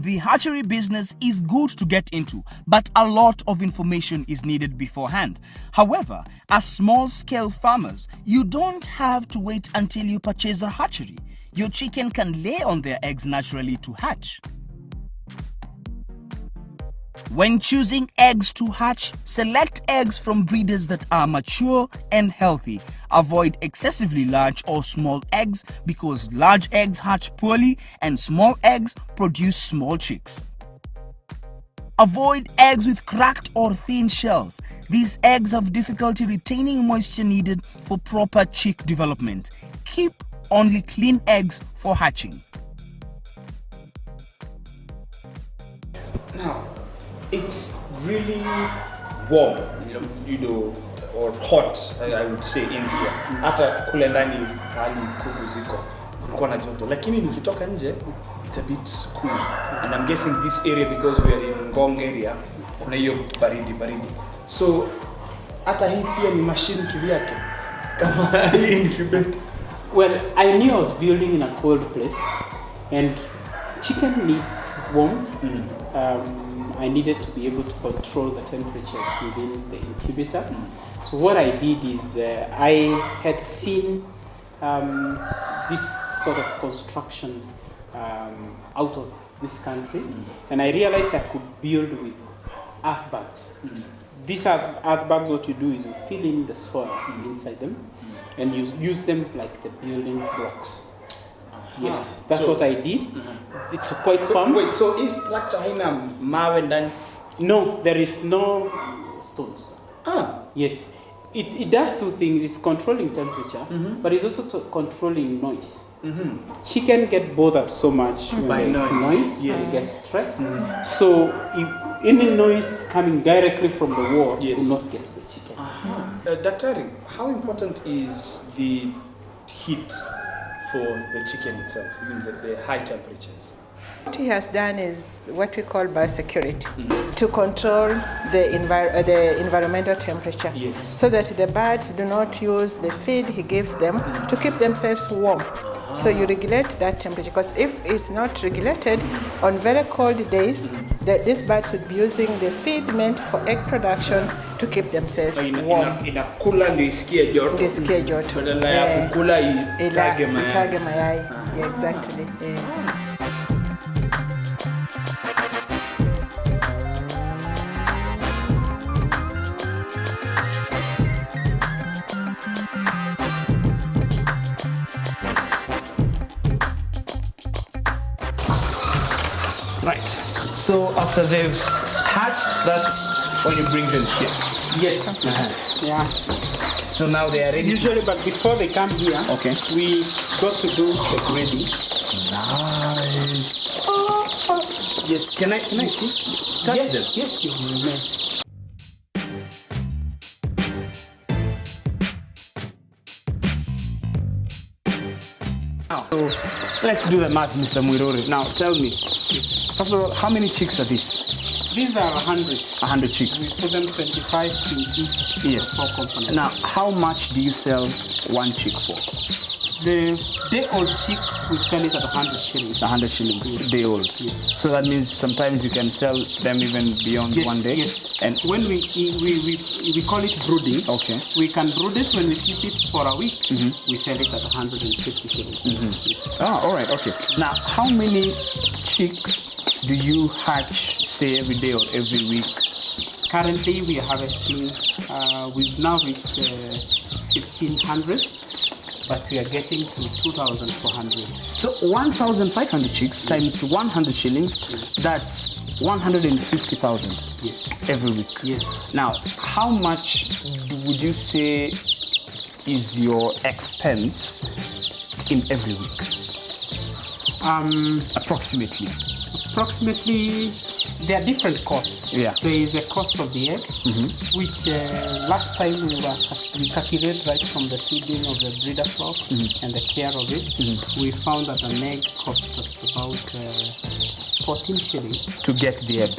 The hatchery business is good to get into, but a lot of information is needed beforehand. However, as small-scale farmers, you don't have to wait until you purchase a hatchery. Your chicken can lay on their eggs naturally to hatch. When choosing eggs to hatch, select eggs from breeders that are mature and healthy. Avoid excessively large or small eggs because large eggs hatch poorly and small eggs produce small chicks. Avoid eggs with cracked or thin shells. These eggs have difficulty retaining moisture needed for proper chick development. Keep only clean eggs for hatching. Now, it's really warm, or hot, I would say, in here. Hata kule ndani hali kuku ziko kulikuwa na joto, lakini nikitoka nje it's a bit cool. And I'm guessing this area, because we are in Ngong area, kuna hiyo baridi. So hata hii pia ni machine kivyake kama incubate. Well, I knew I was building in a cold place, and chicken needs warmth. I needed to be able to control the temperatures within the incubator. So what I did is I had seen this sort of construction out of this country, and I realized I could build with earth bags. These earth bags, what you do is you fill in the soil inside them, and you use them like the building blocks. Yes, that's what I did. It's quite fun. Wait, so is structure haina mawe ndani? No, there is no stones. Yes, it does two things. It's controlling temperature, but it's also controlling noise. Chicken get bothered so much by noise. Yes, they get stressed. So if any noise coming directly from the wall will not get the chicken. Daktari, how important is the heat for the chicken itself, the high temperatures? What he has done is what we call biosecurity, to control the environmental temperature, so that the birds do not use the feed he gives them to keep themselves warm. So you regulate that temperature, because if it's not regulated, on very cold days, these birds would be using the feed meant for egg production to keep themselves warm. Inakula ndio isikie joto. Ndio isikie joto. Badala ya kukula itage mayai. Itage mayai. Yeah, exactly. Right. So after they've hatched, that's when you bring them here. Yes. Yeah. So now they are ready. Usually, but before they come here, we got to do the grading. Nice. Yes. Can I see? Touch them. Yes, you may. So let's do the math, Mr. Mwiruri. Now tell me, first of all, how many chicks are these? These are 100. 100 chicks. We put them 25 to each. Yes. Now, how much do you sell one chick for? The day-old chick, we sell it at 100 shillings. 100 shillings, yes. Day-old. Yes. So that means sometimes you can sell them even beyond one day? Yes. And when we call it brooding, we can brood it when we keep it for a week. We sell it at 150 shillings. Yes. All right, okay. Now, how many chicks do you hatch, say, every day or every week? Currently, we are harvesting, we've now reached 1,500. But we are getting to 2,400. So 1,500 chicks times 100 shillings, that's 150,000 every week. Yes. Now, how much would you say is your expense in every week? Approximately. There are different costs. There is a cost of the egg, which last time we calculated right from the feeding of the breeder flock and the care of it. We found that an egg costs us about 14 shillings to get the egg.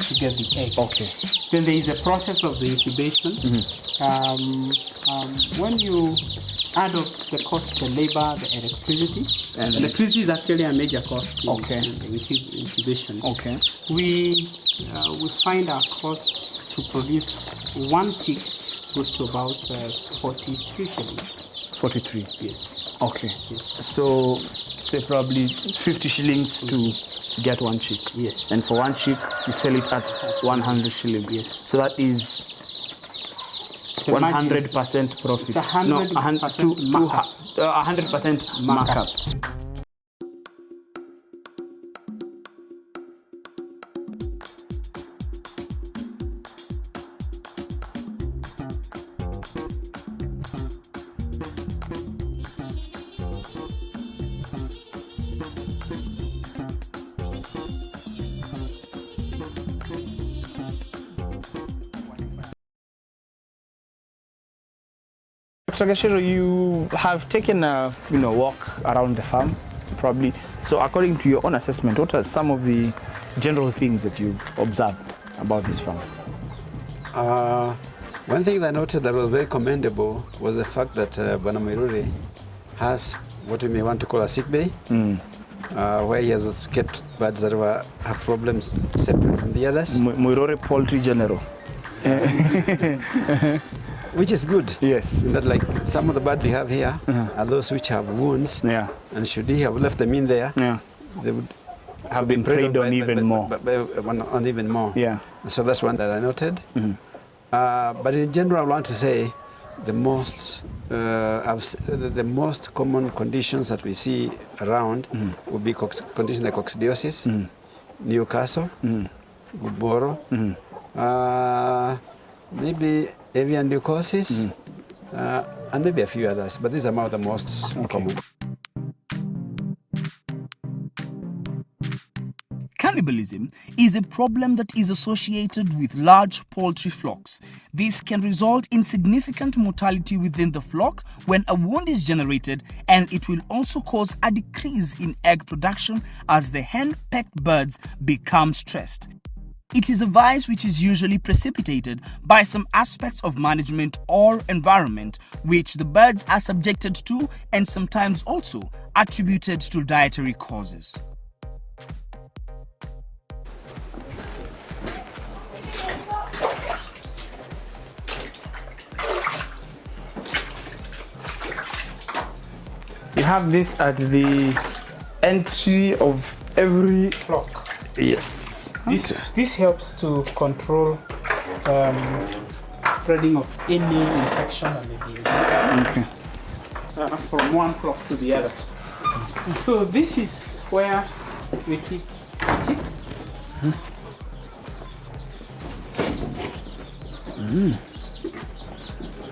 Okay. Then there is a process of the incubation. When you add up the cost, the labor, the electricity. And electricity is actually a major cost in, in incubation. Okay. We find our cost to produce one chick goes to about 43 shillings. 43? Yes. Okay. Yes. So, say probably 50 shillings to get one chick. Yes. And for one chick, you sell it at 100 shillings. Yes. So that is 100% profit. It's 100% markup. 100% markup. Dr. Gashiro, you have taken a walk around the farm, probably. So according to your own assessment, what are some of the general things that you've observed about this farm? One thing that I noted that was very commendable was the fact that Bwana Mwiruri has what we may want to call a sick bay, where he has kept birds that have problems separate from the others. Mwiruri Poultry General. Which is good. Yes. In that, like, some of the birds we have here are those which have wounds. Yeah. And should he have left them in there, they would have been preyed on even more. On even more. Yeah. So that's one that I noted. But in general, I want to say the most common conditions that we see around would be conditions like coccidiosis, Newcastle, Buboro, maybe avian leucosis, and maybe a few others, but these are among the most common. Cannibalism is a problem that is associated with large poultry flocks. This can result in significant mortality within the flock when a wound is generated, and it will also cause a decrease in egg production as the hen-pecked birds become stressed. It is a vice which is usually precipitated by some aspects of management or environment which the birds are subjected to, and sometimes also attributed to dietary causes. You have this at the entry of every Flock. Yes. This helps to control spreading of any infection that may be existing from one flock to the other. So this is where we keep chicks.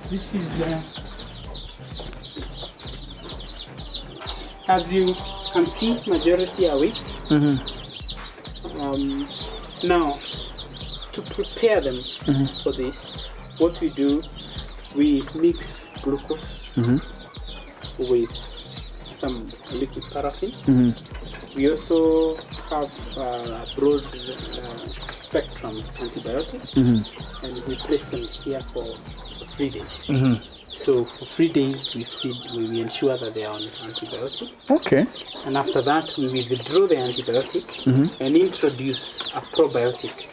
This is, as you can see, majority are weak. Now, to prepare them for this, what we do, we mix glucose with some liquid paraffin. We also have a broad spectrum antibiotic, and we place them here for 3 days. So for 3 days we ensure that they are on antibiotic. Okay. And after that we withdraw the antibiotic and introduce a probiotic.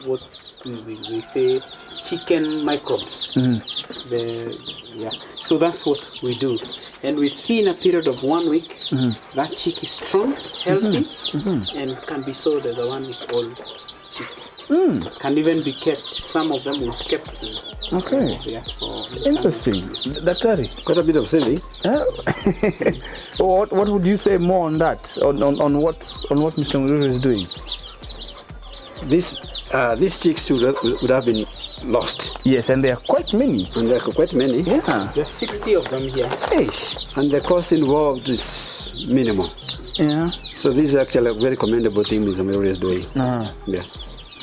What we say chicken microbes. So that's what we do. And within a period of 1 week, that chick is strong, healthy, and can be sold as a 1 week old chick. Can even be kept. Some of them we've kept. Okay. Interesting. Daktari. Quite a bit of saving. What would you say more on that? On what Mr. Mwiruri is doing? These chicks would have been lost. Yes, and there are quite many. And there are quite many. Yeah. There are 60 of them here. Eish. And the cost involved is minimal. Yeah. So this is actually a very commendable thing Mr. Mwiruri is doing. Yeah.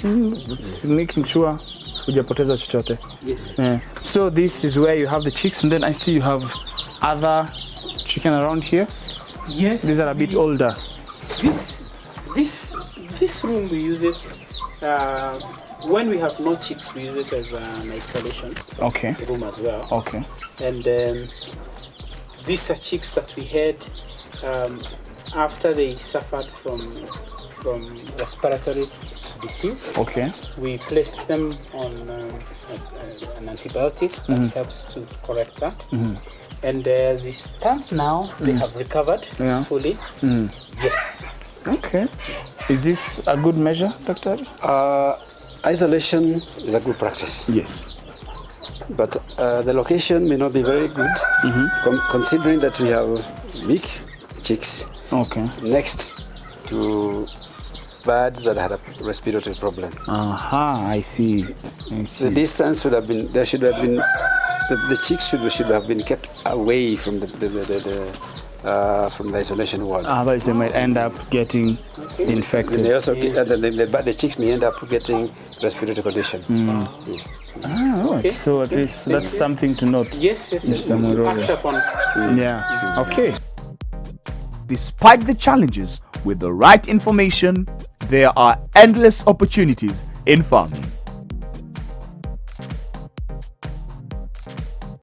It's making sure hujapoteza chochote. Yes. Yeah. So this is where you have the chicks, and then I see you have other chicken around here. Yes. These are a bit older. This room we use it When we have no chicks, we use it as an isolation room as well. Okay. And these are chicks that we had after they suffered from respiratory disease. Okay. We placed them on an antibiotic that helps to correct that. And as it stands now, they have recovered fully. Yes. Okay. Is this a good measure, Doctor? Isolation is a good practice. Yes. But the location may not be very good, considering that we have weak chicks next to birds that had a respiratory problem. I see. The distance would have been, there should have been, the chicks should have been kept away from the isolation ward. Otherwise they might end up getting infected. They also the chicks may end up getting respiratory condition. Right. So at least that's something to note. Yes. Act upon. Yeah. Okay. Despite the challenges, with the right information, there are endless opportunities in farming.